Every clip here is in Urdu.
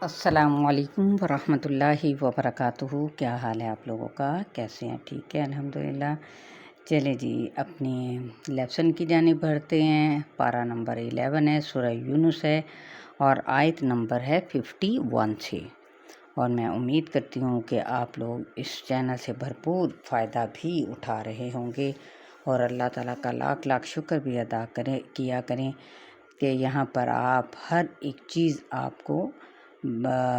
السلام علیکم ورحمۃ اللہ وبرکاتہ۔ کیا حال ہے آپ لوگوں کا؟ کیسے ہیں؟ ٹھیک ہے الحمدللہ۔ چلے جی اپنی لیسن کی جانب بڑھتے ہیں۔ پارہ نمبر 11 ہے، سورہ یونس ہے اور آیت نمبر ہے 51 سے، اور میں امید کرتی ہوں کہ آپ لوگ اس چینل سے بھرپور فائدہ بھی اٹھا رہے ہوں گے، اور اللہ تعالیٰ کا لاکھ لاکھ شکر بھی ادا کیا کریں کہ یہاں پر آپ ہر ایک چیز آپ کو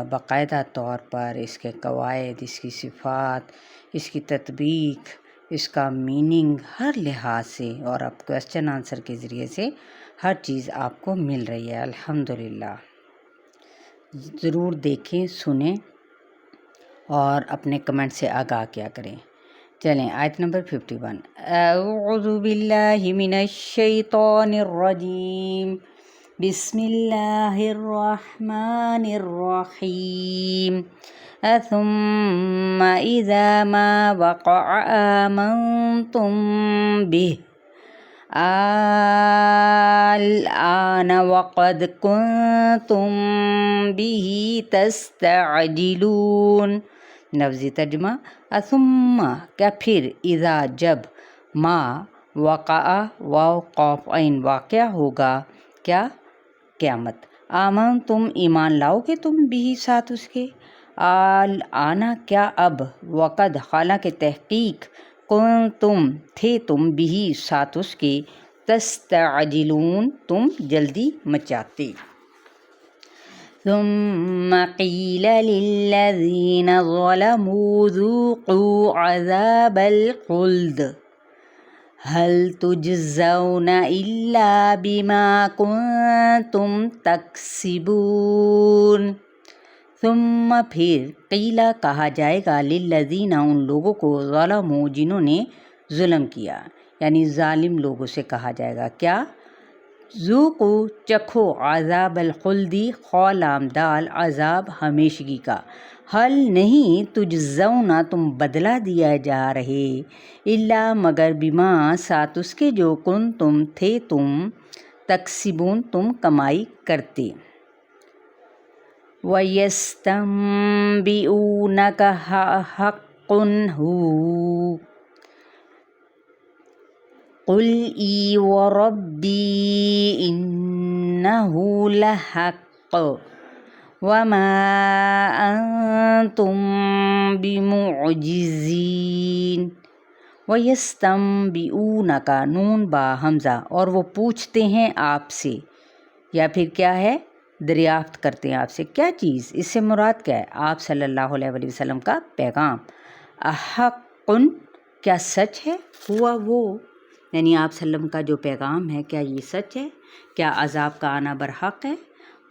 باقاعدہ طور پر اس کے قواعد، اس کی صفات، اس کی تطبیق، اس کا میننگ ہر لحاظ سے، اور اب کویسچن آنسر کے ذریعے سے ہر چیز آپ کو مل رہی ہے الحمدللہ۔ ضرور دیکھیں، سنیں اور اپنے کمنٹ سے آگاہ کیا کریں۔ چلیں آیت نمبر 51۔ اعوذ باللہ من الشیطان الرجیم، بسم اللہ الرحمن الرحیم۔ ثم اذا ما وقع آمنتم به الآن وقد کنتم به تستعجلون۔ لفظی ترجمہ: ثم کیا پھر، اذا جب، ما وقع واو قاف عین واقع ہوگا، کیا؟ قیامت، آمن تم ایمان لاؤ گے تم بھی ساتھ اس کے، آنا کیا اب، وقد حالانکہ تحقیق، کن تم تھے تم بھی ساتھ اس کے، تستعجلون تم جلدی مچاتے۔ ثم قیل للذین ظلموا ذوقوا عذاب الخلد هل تجزون الا بما کنتم تکسبون۔ ثم پھر، قیل کہا جائے گا، للذین ان لوگوں کو، ظلموا جنہوں نے ظلم کیا، یعنی ظالم لوگوں سے کہا جائے گا کیا؟ ذوقوا چکھو، عذاب الخلدی خاء لام دال عذاب ہمیشگی کا، حل نہیں، تجزون تم بدلہ دیا جا رہے، الا مگر، بما ساتھ اس کے جو، کن تم تھے تم، تکسبون تم کمائی کرتے۔ وَيَسْتَنبِئُونَكَ حَقٌّ هُوَ قُلْ إِي وَرَبِّي إِنَّهُ لَحَقٌّ وَمَا أَنْتُمْ بِمُعْجِزِينَ۔ وَيَسْتَنبِئُونَكَ نون با حمزہ، اور وہ پوچھتے ہیں آپ سے، یا پھر کیا ہے، دریافت کرتے ہیں آپ سے، کیا چیز؟ اس سے مراد کیا ہے؟ آپ صلی اللہ علیہ وآلہ وسلم کا پیغام، احقٌ کیا سچ ہے، ہوا وہ، یعنی آپ صلی اللہ علیہ وسلم کا جو پیغام ہے کیا یہ سچ ہے؟ کیا عذاب کا آنا برحق ہے؟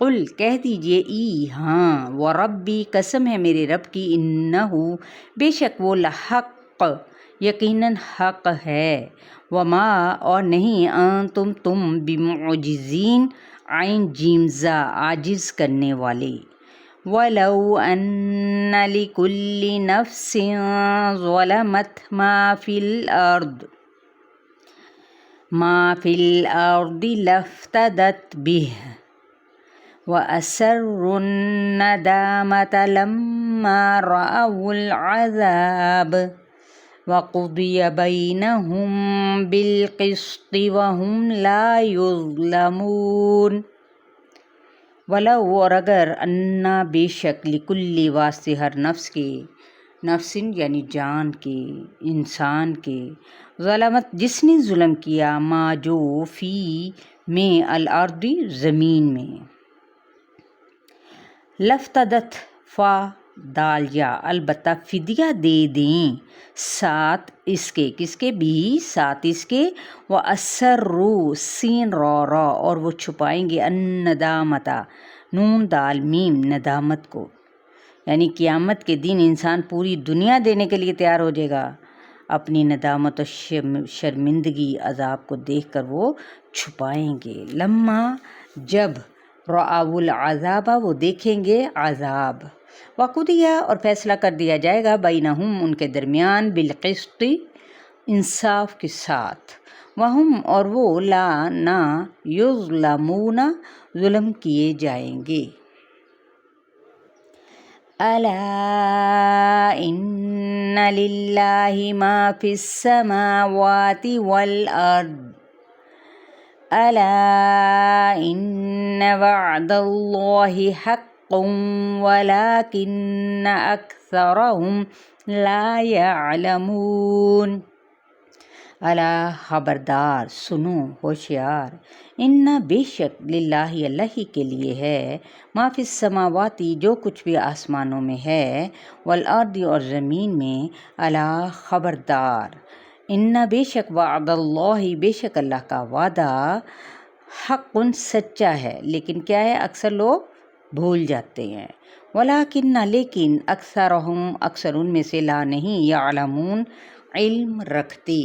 قل کہہ دیجئے، ای ہاں، وربی قسم ہے میرے رب کی، انہو بے شک وہ، لحق یقیناً حق ہے، وما اور نہیں، انتم تم، بمعجزین عین جیم زا عاجز کرنے والے، وَلَوْ أَنَّ لِكُلِّ نَفْسٍ ظَلَمَتْ مَا فِي الْأَرْضِ لَافْتَدَتْ بِهِ وَأَسَرُّوا النَّدَامَةَ لَمَّا رَأَوُا الْعَذَابَ وَقُضِيَ بَيْنَهُم بِالْقِسْطِ وَهُمْ لَا يُظْلَمُونَ۔ وَلَوْ اور اگر، انا بے شک، لِكُلِّ واسطے ہر نفس کے، نفسن یعنی جان کے، انسان کے، ظلمت جس نے ظلم کیا، ما جو، فی میں، الارض زمین میں، لفتدت فا دال یا، البتہ فدیہ دے دیں، ساتھ اس کے، کس کے؟ بھی ساتھ اس کے، وَأَسَرُّوا سین را را، اور وہ چھپائیں گے، الندامتا نون دال میم، ندامت کو، یعنی قیامت کے دن انسان پوری دنیا دینے کے لیے تیار ہو جائے گا، اپنی ندامت و شرمندگی عذاب کو دیکھ کر وہ چھپائیں گے، لما جب، رآؤ العذاب وہ دیکھیں گے عذاب، وقضیہ اور فیصلہ کر دیا جائے گا، بینہم ان کے درمیان، بالقسط انصاف کے ساتھ، وہم اور وہ، لا نہ، یظلمون ظلم کیے جائیں گے۔ الا ان للہ ما فی السماوات والارض الا ان وعد اللہ حق ولکن اکثرهم لا یعلمون۔ الا خبردار، سنو، ہوشیار، ان بے شک للہ اللہ ہی کے لیے ہے، ما فی السماواتی جو کچھ بھی آسمانوں میں ہے، والارض اور زمین میں، الا خبردار، ان بے شک وعد اللہ بے شک اللہ کا وعدہ، حق سچا ہے، لیکن کیا ہے اکثر لوگ بھول جاتے ہیں، ولیکن لیکن اکثرہم اکثر ان میں سے لا نہیں، یعلمون علم رکھتے۔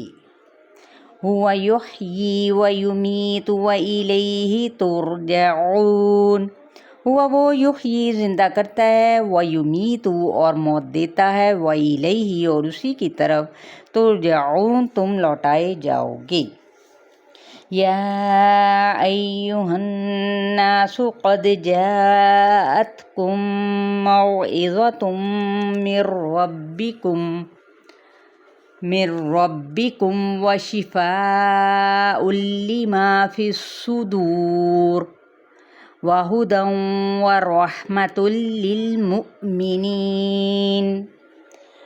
هو یحیی و یمیت و الیہ ترجعون، ہوا وہ یحیی زندہ کرتا ہے، و یمیت اور موت دیتا ہے، و الیہ اور اسی کی طرف، ترجعون تم لوٹائے جاؤ گے۔ یا ایہا الناس قد جاءتکم موعظۃ من ربکم وشفاء لما فی الصدور وہدی ورحمۃ للمؤمنین۔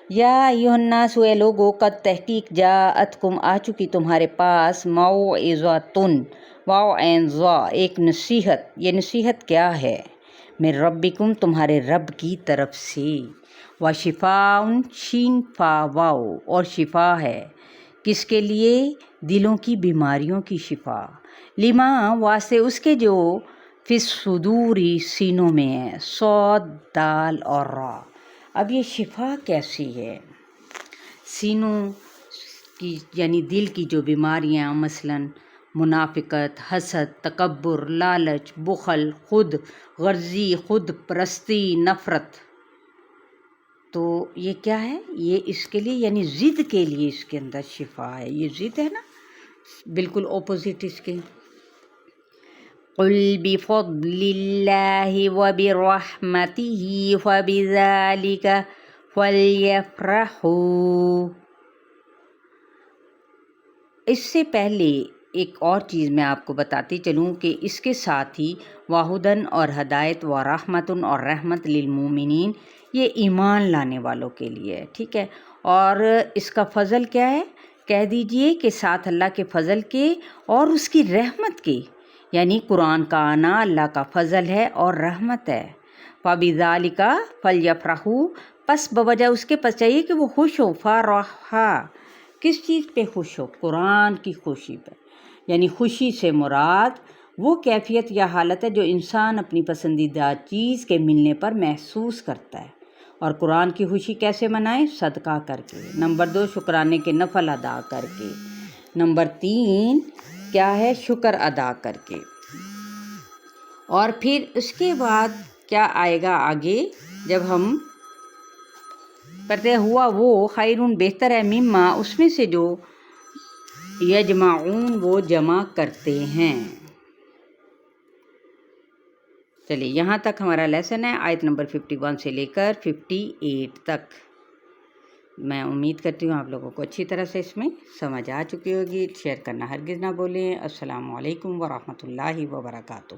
یا ایھا الناس اے لوگو، قد تحقیق جاءتکم آ چکی تمہارے پاس، موعظۃ واو عین ظا ایک نصیحت، یہ نصیحت کیا ہے؟ من ربکم تمہارے رب کی طرف سے، وشفاء شین فا واو اور شفا ہے، کس کے لیے؟ دلوں کی بیماریوں کی شفا، لما واسطے اس کے جو فی الصدور سینوں میں ہے، صاد دال اور را۔ اب یہ شفا کیسی ہے؟ سینوں کی یعنی دل کی جو بیماریاں، مثلاً منافقت، حسد، تکبر، لالچ، بخل، خود غرضی، خود پرستی، نفرت، تو یہ کیا ہے؟ یہ اس کے لیے یعنی ضد کے لیے اس کے اندر شفا ہے۔ یہ ضد ہے نا، بالکل اپوزٹ اس کے۔ قل بفضل اللہ وبرحمتہ فبذلک فلیفرحوا۔ اس سے پہلے ایک اور چیز میں آپ کو بتاتی چلوں کہ اس کے ساتھ ہی واہدن اور ہدایت، و رحمتن اور رحمت للمومنین، یہ ایمان لانے والوں کے لیے ہے، ٹھیک ہے۔ اور اس کا فضل کیا ہے؟ کہہ دیجئے کہ ساتھ اللہ کے فضل کے اور اس کی رحمت کے، یعنی قرآن کا آنا اللہ کا فضل ہے اور رحمت ہے۔ فبذالک فلیفرحوا، پس بوجہ اس کے پس چاہیے کہ وہ خوش ہو، فرحا کس چیز پہ خوش ہو؟ قرآن کی خوشی پہ، یعنی خوشی سے مراد وہ کیفیت یا حالت ہے جو انسان اپنی پسندیدہ چیز کے ملنے پر محسوس کرتا ہے۔ اور قرآن کی خوشی کیسے منائیں؟ صدقہ کر کے۔ نمبر 2 شکرانے کے نفل ادا کر کے۔ نمبر 3 کیا ہے؟ شکر ادا کر کے۔ اور پھر اس کے بعد کیا آئے گا آگے؟ جب ہم پڑھتے ہوا وہ خیرون بہتر ہے، مما اس میں سے جو یجمعون وہ جمع کرتے ہیں۔ چلیے یہاں تک ہمارا لیسن ہے، آیت نمبر 51 سے لے کر 58 تک۔ میں امید کرتی ہوں آپ لوگوں کو اچھی طرح سے اس میں سمجھ آ چکی ہوگی۔ شیئر کرنا ہرگز نہ بھولیں۔ السلام علیکم ورحمۃ اللہ وبرکاتہ۔